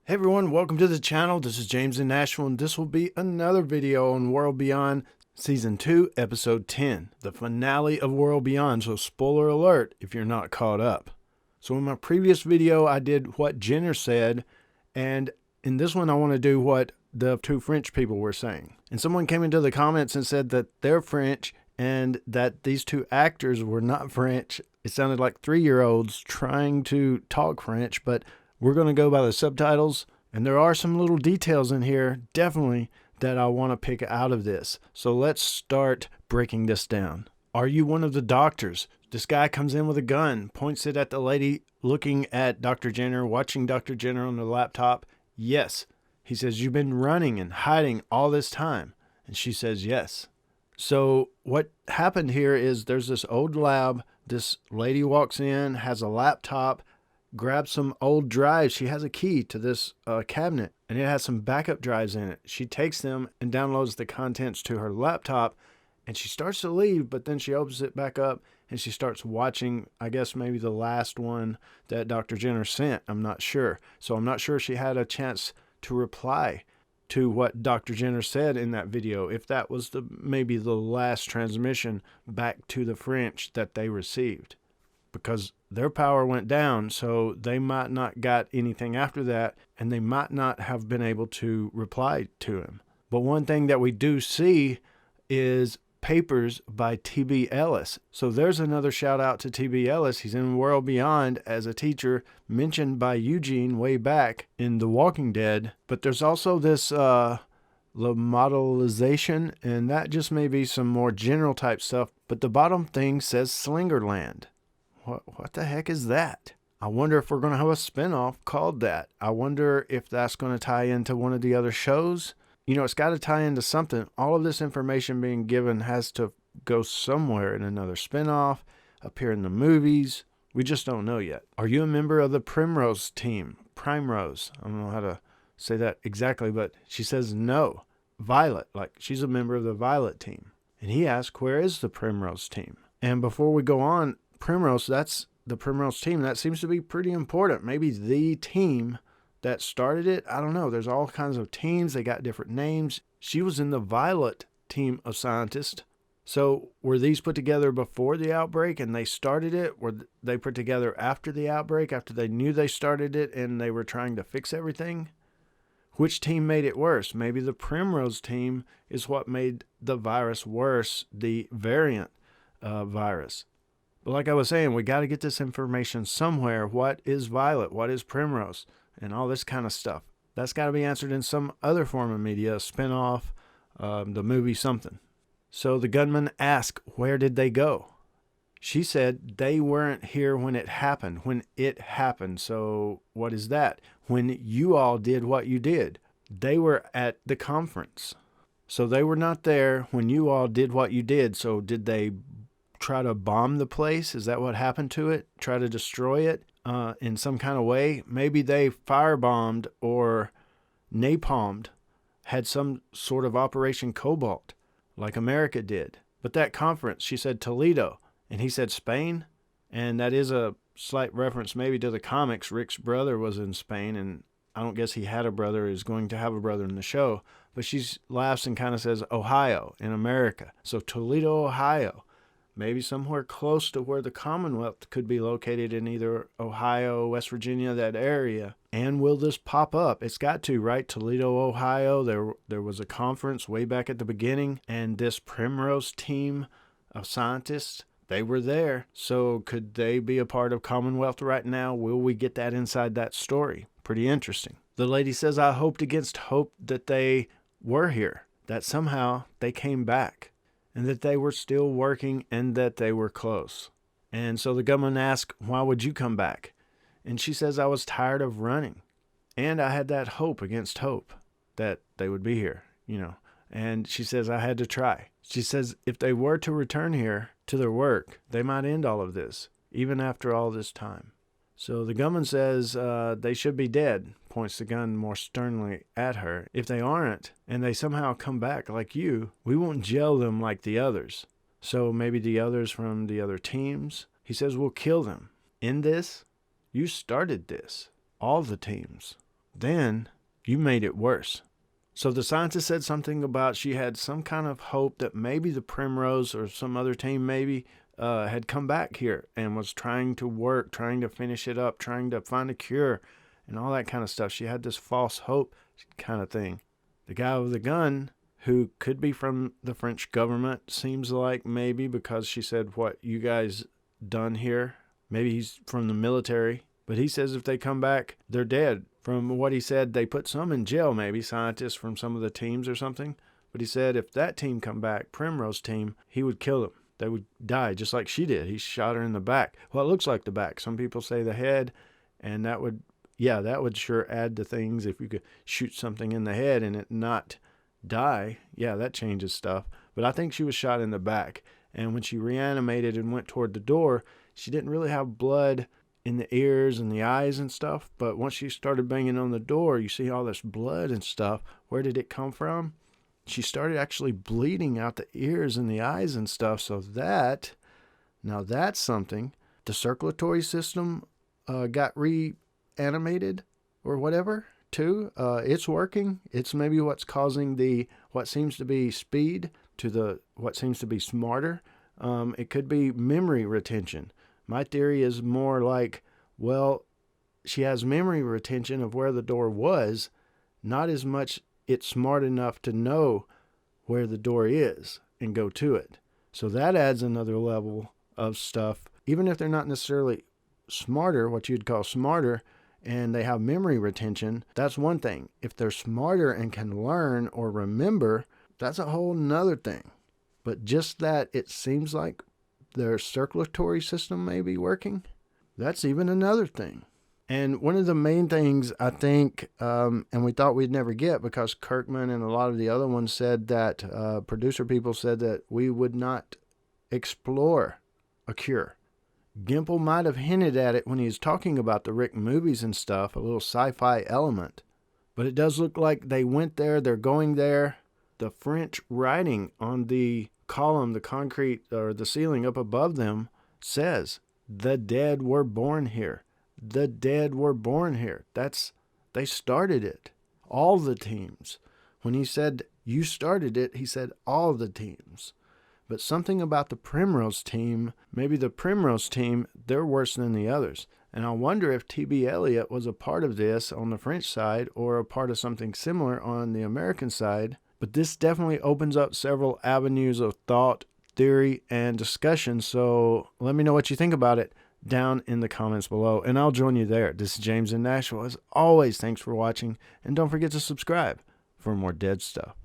Hey everyone, welcome to the channel. This is James in Nashville, and this will be another video on World Beyond Season 2, Episode 10, the finale of World Beyond, so spoiler alert if you're not caught up. So in my previous video, I did what Jenner said, and in this one, I want to do what the two French people were saying. And someone came into the comments and said that they're French and that these two actors were not French. It sounded like 3-year-olds trying to talk French, but we're going to go by the subtitles, and there are some little details in here, definitely, that I want to pick out of this. So let's start breaking this down. Are you one of the doctors? This guy comes in with a gun, points it at the lady looking at Dr. Jenner, watching Dr. Jenner on the laptop. Yes. He says, "You've been running and hiding all this time." And she says, yes. So what happened here is there's this old lab. This lady walks in, has a laptop, grabs some old drives. She has a key to this cabinet, and it has some backup drives in it. She takes them and downloads the contents to her laptop, and she starts to leave, but then she opens it back up, and she starts watching, I guess maybe the last one that Dr. Jenner sent. I'm not sure. So I'm not sure she had a chance to reply to what Dr. Jenner said in that video, if that was maybe the last transmission back to the French that they received. Because their power went down, so they might not got anything after that, and they might not have been able to reply to him. But one thing that we do see is papers by T.B. Ellis. So there's another shout out to T.B. Ellis. He's in World Beyond as a teacher mentioned by Eugene way back in The Walking Dead. But there's also this modelization, and that just may be some more general type stuff. But the bottom thing says Slingerland. What the heck is that? I wonder if we're going to have a spinoff called that. I wonder if that's going to tie into one of the other shows. You know, it's got to tie into something. All of this information being given has to go somewhere in another spinoff, appear in the movies. We just don't know yet. Are you a member of the Primrose team? Primrose. I don't know how to say that exactly, but she says no. Violet, like she's a member of the Violet team. And he asks, where is the Primrose team? And before we go on, Primrose, that's the Primrose team. That seems to be pretty important. Maybe the team that started it. I don't know. There's all kinds of teams. They got different names. She was in the Violet team of scientists. So were these put together before the outbreak and they started it? Were they put together after the outbreak, after they knew they started it and they were trying to fix everything? Which team made it worse? Maybe the Primrose team is what made the virus worse, the variant virus. But like I was saying, we got to get this information somewhere. What is Violet? What is Primrose? And all this kind of stuff. That's got to be answered in some other form of media, a spin-off, the movie, something. So the gunman asked, where did they go? She said they weren't here when it happened. When it happened. So what is that? When you all did what you did. They were at the conference. So they were not there when you all did what you did. So did they try to bomb the place? Is that what happened to it? Try to destroy it in some kind of way? Maybe they firebombed or napalmed, had some sort of Operation Cobalt like America did. But that conference, she said Toledo, and he said Spain. And that is a slight reference maybe to the comics. Rick's brother was in Spain, and I don't guess he had a brother, is going to have a brother in the show. But she laughs and kind of says Ohio in America. So Toledo, Ohio. Maybe somewhere close to where the Commonwealth could be located in either Ohio, West Virginia, that area. And will this pop up? It's got to, right? Toledo, Ohio. There was a conference way back at the beginning, and this Primrose team of scientists, they were there. So could they be a part of Commonwealth right now? Will we get that inside that story? Pretty interesting. The lady says, I hoped against hope that they were here, that somehow they came back, and that they were still working and that they were close. And so the gunman asked, why would you come back? And she says, I was tired of running. And I had that hope against hope that they would be here, And she says, I had to try. She says, if they were to return here to their work, they might end all of this, even after all this time. So the gunman says they should be dead, points the gun more sternly at her. If they aren't, and they somehow come back like you, we won't jail them like the others. So maybe the others from the other teams. He says we'll kill them. In this, you started this. All the teams. then you made it worse. So the scientist said something about she had some kind of hope that maybe the Primrose or some other team maybe had come back here and was trying to work, trying to finish it up, trying to find a cure and all that kind of stuff. She had this false hope kind of thing. The guy with the gun, who could be from the French government, seems like maybe because she said, what you guys done here? Maybe he's from the military. But he says if they come back, they're dead. From what he said, they put some in jail, maybe scientists from some of the teams or something. But he said if that team come back, Primrose team, he would kill them. They would die just like she did. He shot her in the back. Well, it looks like the back. Some people say the head, and that would sure add to things if you could shoot something in the head and it not die. Yeah, that changes stuff. But I think she was shot in the back. And when she reanimated and went toward the door, she didn't really have blood in the ears and the eyes and stuff. But once she started banging on the door, you see all this blood and stuff. Where did it come from? She started actually bleeding out the ears and the eyes and stuff. So now that's something. The circulatory system got reanimated or whatever too. It's working. It's maybe what's causing what seems to be speed to what seems to be smarter. It could be memory retention. My theory is more like, well, she has memory retention of where the door was, not as much it's smart enough to know where the door is and go to it. So that adds another level of stuff. Even if they're not necessarily smarter, what you'd call smarter, and they have memory retention, that's one thing. If they're smarter and can learn or remember, that's a whole nother thing. But just that it seems like their circulatory system may be working, that's even another thing. And one of the main things I think, and we thought we'd never get, because Kirkman and a lot of the other ones said that, producer people said that we would not explore a cure. Gimple might have hinted at it when he was talking about the Rick movies and stuff, a little sci-fi element. But it does look like they went there, they're going there. The French writing on the column, the concrete or the ceiling up above them says, "The dead were born here. The dead were born here." They started it. All the teams. When he said, "You started it," he said all the teams. But something about the Primrose team, maybe the Primrose team, they're worse than the others. And I wonder if T.B. Eliot was a part of this on the French side or a part of something similar on the American side. But this definitely opens up several avenues of thought, theory, and discussion. So let me know what you think about it down in the comments below, and I'll join you there. This is James in Nashville. As always, thanks for watching, and don't forget to subscribe for more dead stuff.